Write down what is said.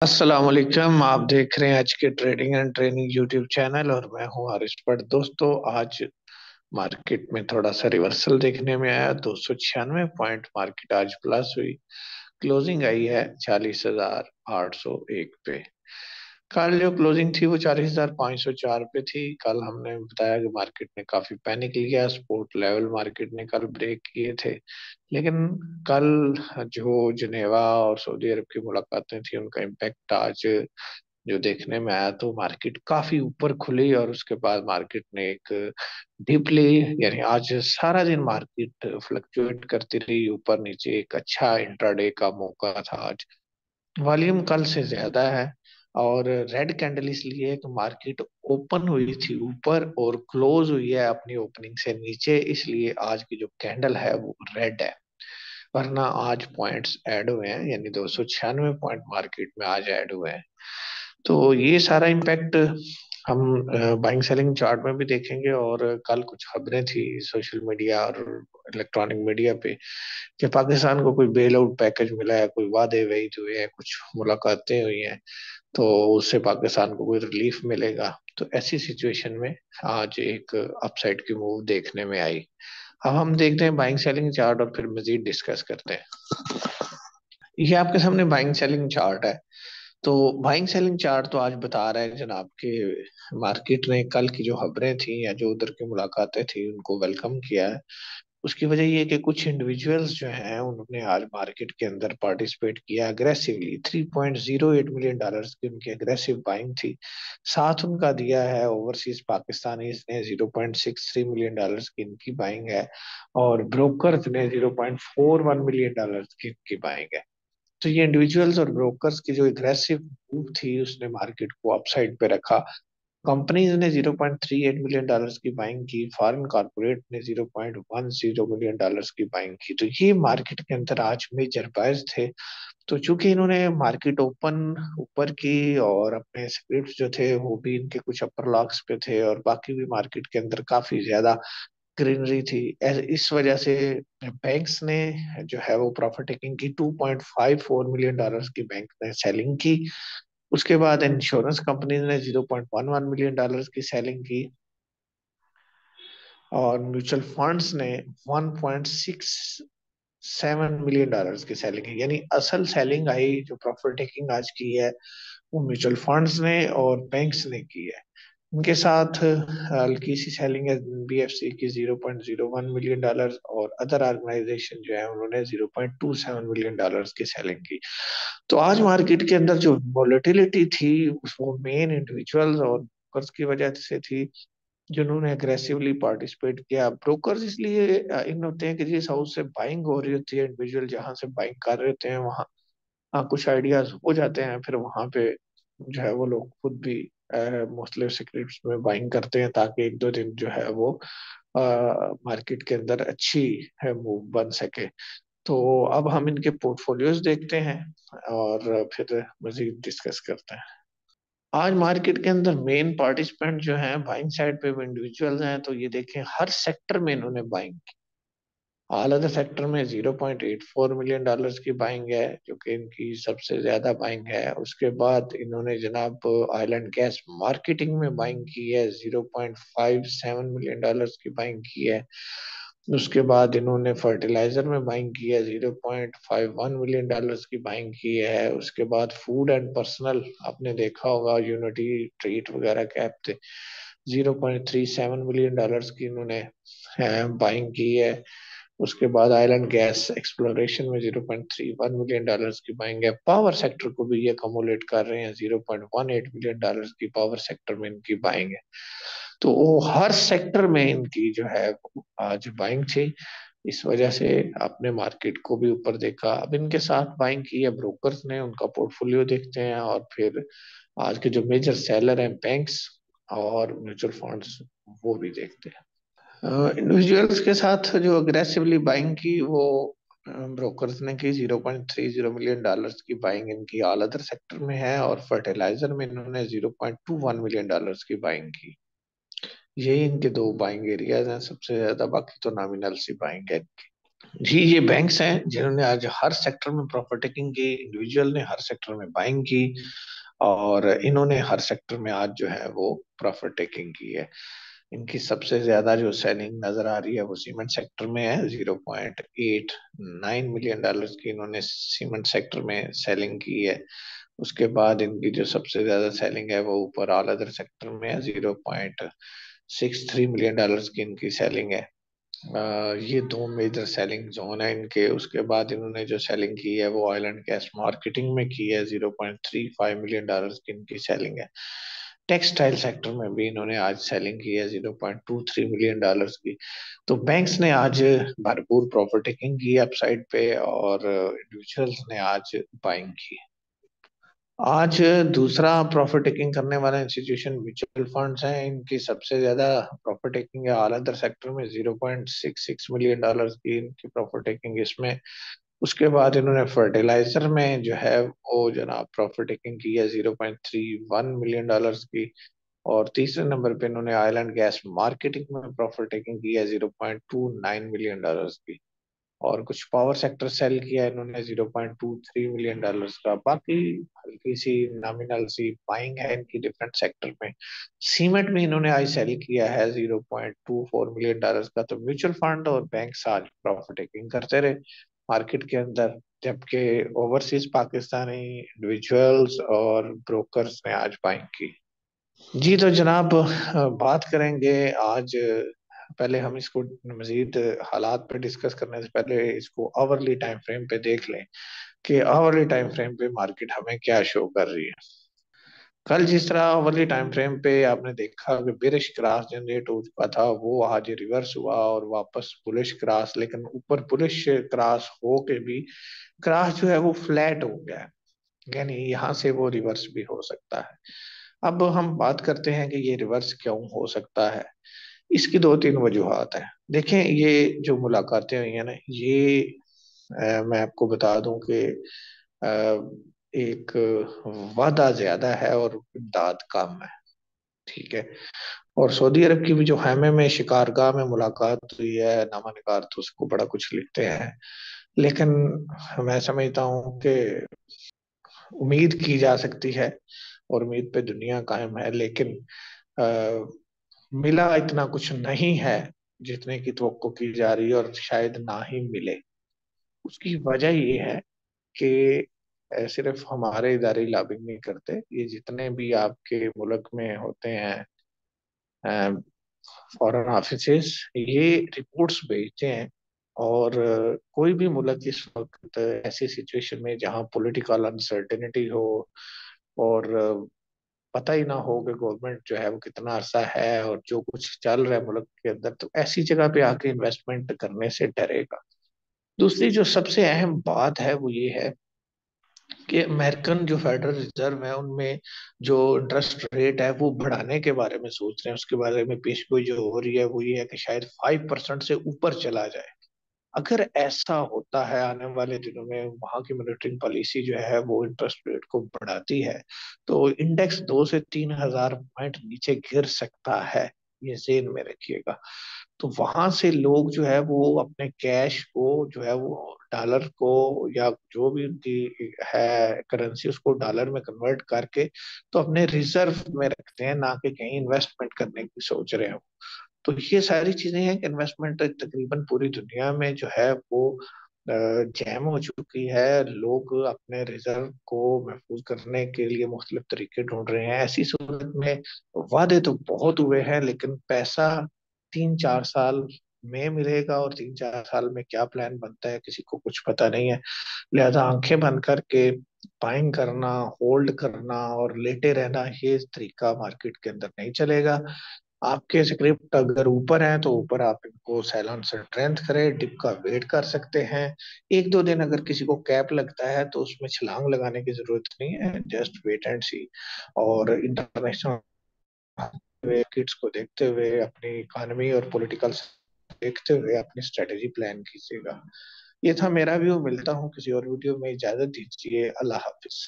अस्सलाम वालेकुम। आप देख रहे हैं आज के trading and training YouTube channel और मैं हूं हारिस भट्ट। दोस्तों, आज मार्केट में थोड़ा सा रिवर्सल देखने में आया। 296 पॉइंट मार्केट आज प्लस हुई। क्लोजिंग आई है 40,801 पे। कल जो क्लोजिंग थी वो 40,504 पे थी। कल हमने बताया कि मार्केट ने काफी पैनिक लिया, सपोर्ट लेवल मार्केट ने कल ब्रेक किए थे। लेकिन कल जो जिनेवा और सऊदी अरब की मुलाकातें थी उनका इम्पैक्ट आज जो देखने में आया, तो मार्केट काफी ऊपर खुली और उसके बाद मार्केट ने एक डीपली, यानी आज सारा दिन मार्केट फ्लक्चुएट करती रही ऊपर नीचे। एक अच्छा इंट्राडे का मौका था आज। वॉल्यूम कल से ज्यादा है और रेड कैंडल इसलिए है कि मार्केट ओपन हुई थी ऊपर और क्लोज हुई है अपनी ओपनिंग से नीचे, इसलिए आज की जो कैंडल है वो रेड है। वरना आज पॉइंट्स ऐड हुए हैं, यानी 296 पॉइंट मार्केट में आज ऐड हुए हैं। तो ये सारा इम्पैक्ट हम बाइंग सेलिंग चार्ट में भी देखेंगे। और कल कुछ खबरें थी सोशल मीडिया और इलेक्ट्रॉनिक मीडिया पे कि पाकिस्तान को कोई बेल आउट पैकेज मिला है, कोई वादे वहीद हुए हैं, कुछ मुलाकातें हुई हैं, तो उससे पाकिस्तान को कोई रिलीफ मिलेगा। तो ऐसी सिचुएशन में आज एक अपसाइड की मूव देखने में आई। अब हम देखते हैं बाइंग सेलिंग चार्ट और फिर मजीद डिस्कस करते हैं। ये आपके सामने बाइंग सेलिंग चार्ट है। तो बाइंग सेलिंग चार्ट तो आज बता रहा है जनाब के मार्केट ने कल की जो खबरें थी या जो उधर की मुलाकातें थी उनको वेलकम किया है। उसकी वजह ये है कि कुछ इंडिविजुअल्स जो हैं उन्होंने आज मार्केट के अंदर पार्टिसिपेट किया अग्रेसिवली। $3.08 मिलियन की उनकी अग्रेसिव बाइंग थी। साथ उनका दिया है ओवरसीज पाकिस्तानी ने $0.63 मिलियन की इनकी बाइंग है। और ब्रोकर्स ने $0.41 मिलियन की इनकी बाइंग है। तो ये इंडिविजुअल्स और ब्रोकर्स की जो एग्रेसिव मूव थी उसने मार्केट को अपसाइड पे रखा। कंपनीज ने $0.38 मिलियन की बाइंग की, फॉरेन कॉर्पोरेट ने $0.10 मिलियन की बाइंग की। तो ये मार्केट के अंदर आज मेजर बायर्स थे। तो चूंकि इन्होंने मार्केट ओपन ऊपर की और अपने स्क्रिप्ट जो थे वो भी इनके कुछ अपर लॉक्स पे थे और बाकी भी मार्केट के अंदर काफी ज्यादा ग्रीनरी थी, इस वजह से बैंक्स ने जो है वो प्रॉफिट टेकिंग की। $2.54 मिलियन की बैंक ने सेलिंग की। उसके बाद इंश्योरेंस कंपनी ने $0.11 मिलियन की सेलिंग की। और म्यूचुअल फंड्स ने $1.67 मिलियन की सेलिंग की। यानी असल सेलिंग आई जो प्रॉफिट टेकिंग आज की है वो म्यूचुअल फंड्स ने और बैंक्स ने की है। इनके साथ हल्की सी सेलिंग है बीएफसी की $0.01 मिलियन, और अदर ऑर्गेनाइजेशन जो है उन्होंने $0.27 मिलियन की सेलिंग की। तो आज मार्केट के अंदर जो वोलेटिलिटी थी वो मेन इंडिविजुअल्स और ब्रोकर्स की वजह से थी, जिन्होंने अग्रेसिवली पार्टिसिपेट किया। ब्रोकर्स इसलिए इन होते हैं कि जिस हाउस से बाइंग हो रही होती है, इंडिविजुअल जहां से बाइंग कर रहे होते हैं वहां कुछ आइडियाज हो जाते हैं, फिर वहां पे जो है वो लोग खुद भी मुख्तलिफ सिक्योरिटीज में बाइंग करते हैं ताकि एक दो दिन जो है वो मार्केट के अंदर अच्छी है मूव बन सके। तो अब हम इनके पोर्टफोलियोज देखते हैं और फिर मजीद डिस्कस करते हैं। आज मार्केट के अंदर मेन पार्टिसिपेंट जो हैं बाइंग साइड पे भी इंडिविजुअल्स हैं। तो ये देखें हर सेक्टर में इन्होंने बाइंग, ऑल अदर सेक्टर में $0.84 मिलियन की बाइंग है जो कि इनकी सबसे ज्यादा बाइंग है। उसके बाद इन्होंने जनाब ऑयल एंड गैस मार्केटिंग में बाइंग की है, $0.57 मिलियन की बाइंग की है। उसके बाद इन्होंने फर्टिलाइजर में बाइंग की है, $0.51 मिलियन की बाइंग की है। उसके बाद फूड एंड पर्सनल आपने देखा होगा, यूनिटी ट्रीट वगैरह कैप थे, $0.37 मिलियन की इन्होंने बाइंग की है। उसके बाद ऑयल एंड गैस एक्सप्लोरेशन में $0.31 मिलियन की बाइंग है। पावर सेक्टर को भी ये कमोलेट कर रहे हैं, $0.18 मिलियन की पावर सेक्टर में इनकी बाइंग है। तो वो हर सेक्टर में इनकी जो है आज बाइंग थी। इस वजह से आपने मार्केट को भी ऊपर देखा। अब इनके साथ बाइंग की है ब्रोकर्स ने, उनका पोर्टफोलियो देखते हैं और फिर आज के जो मेजर सेलर हैं बैंक्स और म्यूचुअल फंड्स वो भी देखते हैं। इंडिविजुअल्स के साथ जो अग्रेसिवली बाइंग की वो ब्रोकर्स ने की, $0.30 मिलियन की बाइंग इनकी ऑल अदर सेक्टर में है। और फर्टिलाइजर में इन्होंने $0.21 मिलियन की बाइंग की। यही इनके दो बाइंग एरियाज हैं सबसे ज्यादा, बाकी तो नॉमिनल सी बाइंग है इनकी। जी, ये बैंक्स हैं जिन्होंने आज हर सेक्टर में प्रॉफिट टेकिंग की, इंडिविजुअल ने हर सेक्टर में बाइंग की, और इन्होंने हर सेक्टर में आज जो है वो प्रॉफिट टेकिंग की है। इनकी सबसे ज्यादा जो सेलिंग नजर आ रही है वो सीमेंट सेक्टर में है। 0.89 मिलियन डॉलर्स की इन्होंने सीमेंट सेक्टर में सेलिंग की है। उसके बाद इनकी जो सबसे ज्यादा सेलिंग है वो ऊपर ऑल अदर सेक्टर में है। 0.63 मिलियन डॉलर्स की इनकी सेलिंग है। ये दो मेजर सेलिंग जोन है इनके। उसके बाद इन्होंने जो सेलिंग की है वो ऑयल एंड गैस मार्केटिंग में की है। 0.35 मिलियन डॉलर्स की इनकी सेलिंग है। टेक्सटाइल सेक्टर में भी इन्होंने आज सेलिंग की है 0.23 मिलियन डॉलर्स की। तो बैंक्स ने आज भरपूर प्रॉफिट टेकिंग की अपसाइड पे, और इंडिविजुअल्स ने आज बाइंग की। आज दूसरा प्रॉफिट टेकिंग करने वाला इंस्टीट्यूशन म्यूचुअल फंड्स हैं। इनकी सबसे ज्यादा प्रॉफिट टेकिंग है ऑल अदर सेक्टर में। 0.66 मिलियन डॉलर्स की इनकी प्रॉफिट टेकिंग इसमें। उसके बाद इन्होंने फर्टिलाइजर में जो है वो जनाब प्रॉफिट टेकिंग की है 0.31 मिलियन डॉलर्स की। और तीसरे नंबर पे इन्होंने ऑयल एंड गैस मार्केटिंग में प्रॉफिट टेकिंग की है 0.29 मिलियन डॉलर्स की। और कुछ पावर सेक्टर सेल किया इन्होंने 0.23 मिलियन डॉलर्स का। बाकी हल्की सी नॉमिनल सी बाइंग है इनकी डिफरेंट सेक्टर में। सीमेंट में इन्होंने आज सेल किया है 0.24 मिलियन डॉलर्स का। तो म्यूचुअल फंड और बैंक आज प्रॉफिट टेकिंग करते रहे मार्केट के अंदर, जबकि ओवरसीज पाकिस्तानी इंडिविजुअल्स और ब्रोकर्स ने आज बाइंग की। जी तो जनाब, बात करेंगे आज। पहले हम इसको मजीद हालात पे डिस्कस करने से पहले इसको आवरली टाइम फ्रेम पे देख लें कि आवरली टाइम फ्रेम पे मार्केट हमें क्या शो कर रही है। कल जिस तरह आवरली टाइम फ्रेम पे आपने देखा कि बेरिश क्रॉस जनरेट हो चुका था, वो आज रिवर्स हुआ और वापस बुलिश क्रॉस, लेकिन ऊपर बुलिश क्रॉस हो के भी क्रॉस जो है वो फ्लैट हो गया है। यानी यहाँ से वो रिवर्स भी हो सकता है। अब हम बात करते हैं कि ये रिवर्स क्यों हो सकता है। इसकी दो तीन वजूहात हैं। देखें, ये जो मुलाकातें हुई हैं ना, ये मैं आपको बता दूं कि अ, एक वादा ज्यादा है और इमदाद कम है। ठीक है। और सऊदी अरब की भी जो खैमे में शिकारगाह में मुलाकात हुई है, नामा निगार तो उसको बड़ा कुछ लिखते हैं, लेकिन मैं समझता हूँ कि उम्मीद की जा सकती है और उम्मीद पे दुनिया कायम है, लेकिन आ, मिला इतना कुछ नहीं है जितने की तवक्को की जा रही है, और शायद ना ही मिले। उसकी वजह ये है कि सिर्फ हमारे इदारे लॉबिंग नहीं करते। ये जितने भी आपके मुल्क में होते हैं फॉरेन ऑफिसेस, ये रिपोर्ट्स भेजते हैं। और कोई भी मुल्क इस वक्त ऐसी सिचुएशन में जहां पॉलिटिकल अनसर्टेनिटी हो, और पता ही ना हो कि गवर्नमेंट जो है वो कितना अरसा है और जो कुछ चल रहा है मुल्क के अंदर, तो ऐसी जगह पे आके इन्वेस्टमेंट करने से डरेगा। दूसरी जो सबसे अहम बात है वो ये है कि अमेरिकन जो फेडरल रिजर्व है उनमें जो इंटरेस्ट रेट है वो बढ़ाने के बारे में सोच रहे हैं। उसके बारे में पेशगोई जो हो रही है वो ये है कि शायद 5% से ऊपर चला जाए। अगर ऐसा होता है आने वाले दिनों में, वहां की मॉनेटरी पॉलिसी जो है वो इंटरेस्ट रेट को बढ़ाती है, तो इंडेक्स 2 से 3 हजार पॉइंट नीचे गिर सकता है। ये जेन में रखिएगा। तो वहां से लोग जो है वो अपने कैश को जो है वो डॉलर को, या जो भी उनकी है करेंसी, उसको डॉलर में कन्वर्ट करके तो अपने रिजर्व में रखते हैं, ना कि कहीं इन्वेस्टमेंट करने की सोच रहे हो। तो ये सारी चीजें हैं कि इन्वेस्टमेंट तकरीबन पूरी दुनिया में जो है वो जैम हो चुकी है। लोग अपने रिजर्व को महफूज करने के लिए मुख्तलिफ तरीके ढूंढ रहे हैं। ऐसी सूरत में वादे तो बहुत हुए हैं, लेकिन पैसा 3 4 साल में मिलेगा, और 3 4 साल में क्या प्लान बनता है किसी को कुछ पता नहीं है। लिहाजा आंखें बंद करके बाइंग करना, होल्ड करना और लेटे रहना, ये तरीका मार्केट के अंदर नहीं चलेगा। आपके स्क्रिप्ट अगर ऊपर है तो ऊपर आप इनको सैलॉन से स्ट्रेंथ करें, डिप का वेट कर सकते हैं। 1 2 दिन अगर किसी को कैप लगता है तो उसमें छलांग लगाने की जरूरत नहीं है, जस्ट वेट एंड सी। और इंटरनेशनल किट्स को देखते हुए, अपनी इकोनॉमी और पॉलिटिकल देखते हुए अपनी स्ट्रेटेजी प्लान कीजिएगा। ये था मेरा व्यू। मिलता हूँ किसी और वीडियो में। इजाजत दीजिए। अल्लाह हाफिज।